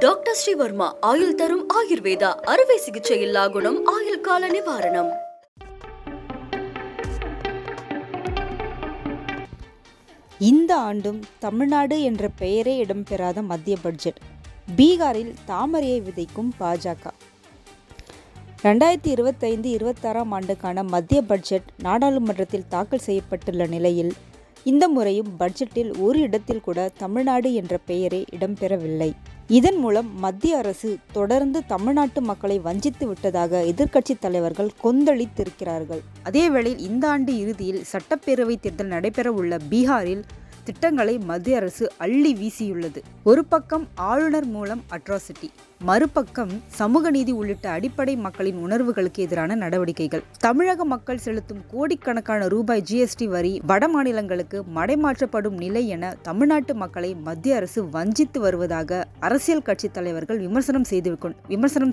Doctor Sreevarma ஆயுள் தரும் ஆயுர்வேதா அறுவை சிகிச்சை இல்லா குணம் ஆயுள் கால நிவாரணம். இந்த ஆண்டும் தமிழ்நாடு என்ற பெயரே இடம்பெறாத மத்திய பட்ஜெட். பீகாரில் தாமரையை விதைக்கும் பாஜக. 2025-26 ஆண்டுக்கான மத்திய பட்ஜெட் நாடாளுமன்றத்தில் தாக்கல் செய்யப்பட்டுள்ள நிலையில் இந்த முறையும் பட்ஜெட்டில் ஒரு இடத்தில் கூட தமிழ்நாடு என்ற பெயரே இடம்பெறவில்லை. இதன் மூலம் மத்திய அரசு தொடர்ந்து தமிழ்நாட்டு மக்களை வஞ்சித்து விட்டதாக எதிர்க்கட்சி தலைவர்கள் கொந்தளித்திருக்கிறார்கள். அதேவேளையில் இந்த ஆண்டு இறுதியில் சட்டப்பேரவை தேர்தல் நடைபெற உள்ள பீகாரில் திட்டங்களை மத்திய அரசு அள்ளி வீசியுள்ளது. ஒரு பக்கம் ஆளுநர் மூலம் அட்ராசிட்டி, மறுபக்கம் சமூக நீதி உள்ளிட்ட அடிப்படை மக்களின் உணர்வுகளுக்கு எதிரான நடவடிக்கைகள். தமிழக மக்கள் செலுத்தும் கோடிக்கணக்கான ரூபாய் GST வரி வட மாநிலங்களுக்கு மடைமாற்றப்படும் நிலை என தமிழ்நாட்டு மக்களை மத்திய அரசு வஞ்சித்து வருவதாக அரசியல் கட்சி தலைவர்கள் விமர்சனம்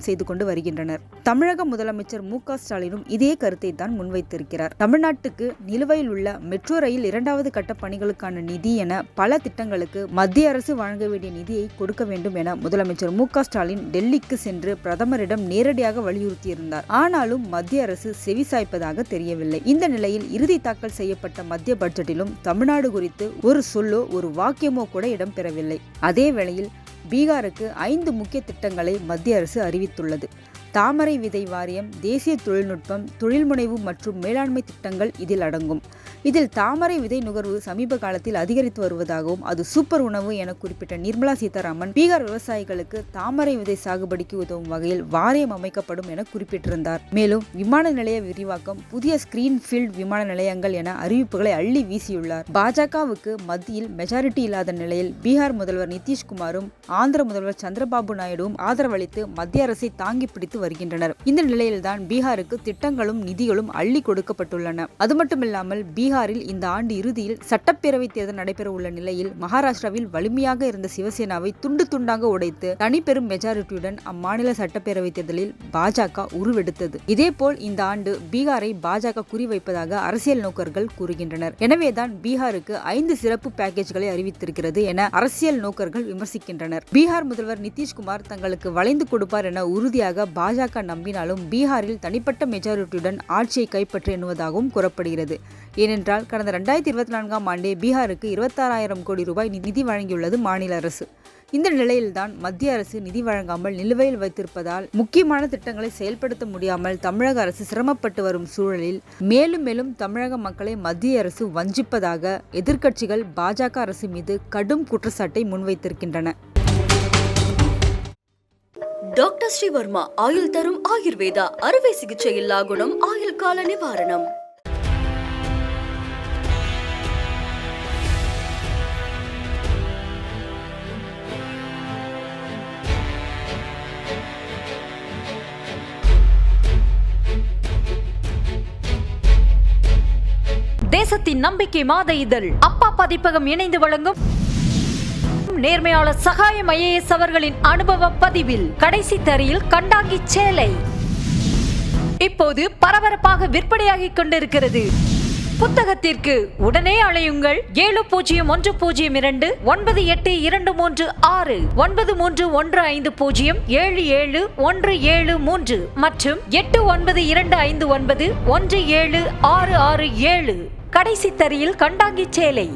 செய்து கொண்டு வருகின்றனர். தமிழக முதலமைச்சர் MK ஸ்டாலினும் இதே கருத்தை தான் முன்வைத்திருக்கிறார். தமிழ்நாட்டுக்கு நிலுவையில் உள்ள மெட்ரோ ரயில் 2வது கட்ட பணிகளுக்கான நிதி என பல திட்டங்களுக்கு மத்திய அரசு வழங்க வேண்டிய நிதியை கொடுக்க வேண்டும் என முதலமைச்சர் MK ஸ்டாலின் டெல்லிக்கு சென்று பிரதமரிடம் நேரடியாக வலியுறுத்தியிருந்தார். ஆனாலும் மத்திய அரசு செவிசாய்ப்பதாக தெரியவில்லை. இந்த நிலையில் இறுதி தாக்கல் செய்யப்பட்ட மத்திய பட்ஜெட்டிலும் தமிழ்நாடு குறித்து ஒரு சொல்லோ ஒரு வாக்கியமோ கூட இடம்பெறவில்லை. அதே வேளையில் பீகாருக்கு 5 முக்கிய திட்டங்களை மத்திய அரசு அறிவித்துள்ளது. தாமரை விதை வாரியம், தேசிய தொழில்நுட்பம், தொழில்முனைவு மற்றும் மேலாண்மை திட்டங்கள் இதில் அடங்கும். இதில் தாமரை விதை நுகர்வு சமீப காலத்தில் அதிகரித்து வருவதாகவும் அது சூப்பர் உணவு என குறிப்பிட்ட நிர்மலா சீதாராமன் பீகார் விவசாயிகளுக்கு தாமரை விதை சாகுபடிக்கு உதவும் வகையில் வாரியம் அமைக்கப்படும் என குறிப்பிட்டிருந்தார். மேலும் விமான நிலைய விரிவாக்கம், புதிய ஸ்கிரீன்ஃபீல்ட் விமான நிலையங்கள் என அறிவிப்புகளை அள்ளி வீசியுள்ளார். பாஜகவுக்கு மத்தியில் மெஜாரிட்டி இல்லாத நிலையில் பீகார் முதல்வர் நிதிஷ்குமாரும் ஆந்திர முதல்வர் சந்திரபாபு நாயுடுவும் ஆதரவளித்து மத்திய அரசை தாங்கி பிடித்து வருகின்றனர். இந்த நிலையில்தான் பீகாருக்கு திட்டங்களும் நிதிகளும் அள்ளி கொடுக்கப்பட்டுள்ளன. அது மட்டுமில்லாமல் பீகாரில் இந்த ஆண்டு இறுதியில் சட்டப்பேரவை தேர்தல் நடைபெற உள்ள நிலையில் மகாராஷ்டிராவில் வலிமையாக இருந்த சிவசேனாவை துண்டு துண்டாக உடைத்து தனிப்பெரும் மெஜாரிட்டியுடன் அம்மாநில சட்டப்பேரவை தேர்தலில் பாஜக உருவெடுத்தது. இதேபோல் இந்த ஆண்டு பீகாரை பாஜக குறிவைப்பதாக அரசியல் நோக்கர்கள் கூறுகின்றனர். எனவேதான் பீகாருக்கு 5 சிறப்பு பேக்கேஜ்களை அறிவித்திருக்கிறது என அரசியல் நோக்கர்கள் விமர்சிக்கின்றனர். பீகார் முதல்வர் நிதிஷ்குமார் தங்களுக்கு வளைந்து கொடுப்பார் என உறுதியாக பாஜக நம்பினாலும் பீகாரில் தனிப்பட்ட மெஜாரிட்டியுடன் ஆட்சியை கைப்பற்ற எண்ணுவதாகவும் கூறப்படுகிறது. ஏனென்றால் கடந்த 2024 ஆண்டே பீகாருக்கு 26,000 கோடி ரூபாய் நிதி வழங்கியுள்ளது மாநில அரசு. இந்த நிலையில்தான் மத்திய அரசு நிதி வழங்காமல் நிலுவையில் வைத்திருப்பதால் முக்கியமான திட்டங்களை செயல்படுத்த முடியாமல் தமிழக அரசு சிரமப்பட்டு வரும் சூழலில் மேலும் தமிழக மக்களை மத்திய அரசு வஞ்சிப்பதாக எதிர்க்கட்சிகள் பாஜக அரசு மீது கடும் குற்றச்சாட்டை முன்வைத்திருக்கின்றன. டாக்டர் ஸ்ரீவர்மா ஆயுள் தரும் ஆயுர்வேதா அறுவை சிகிச்சை இல்லா குணம் ஆயுள் கால நிவாரணம். தேசத்தின் நம்பிக்கை மாத இதழ் அப்பா பதிப்பகம் இணைந்து வழங்கும் நேர்மையாளர் சகாயம் IAS அவர்களின் அனுபவ பதிவில் கடைசி தரியில் கண்டாங்கி சேலை இப்போது பரபரப்பாக விற்பனையாகிக் கொண்டிருக்கிறது. புத்தகத்திற்கு உடனே அழையுங்கள் 701002 9823 9315077173 மற்றும் 8925917667. கடைசி தரியில் கண்டாங்கி சேலை.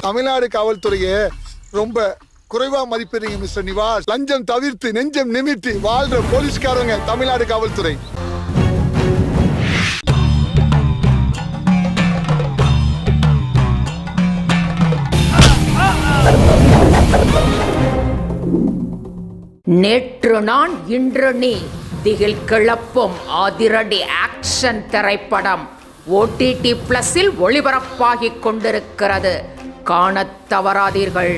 தமிழ்நாடு காவல்துறையை ரொம்ப குறைவா மதிப்பீங்க மிஸ்டர் நிவாஸ். லஞ்சம் தவிர்த்து நெஞ்சம் நிமிர்த்தி வாழ்ற போலீஸ்காரங்க தமிழ்நாடு காவல்துறை. நேற்று நான் இன்று நீ திகில் கிளப்பும் அதிரடி ஆக்ஷன் திரைப்படம் OTT+இல் ஒளிபரப்பாகிக் கொண்டிருக்கிறது. காணத் தவறாதீர்கள்.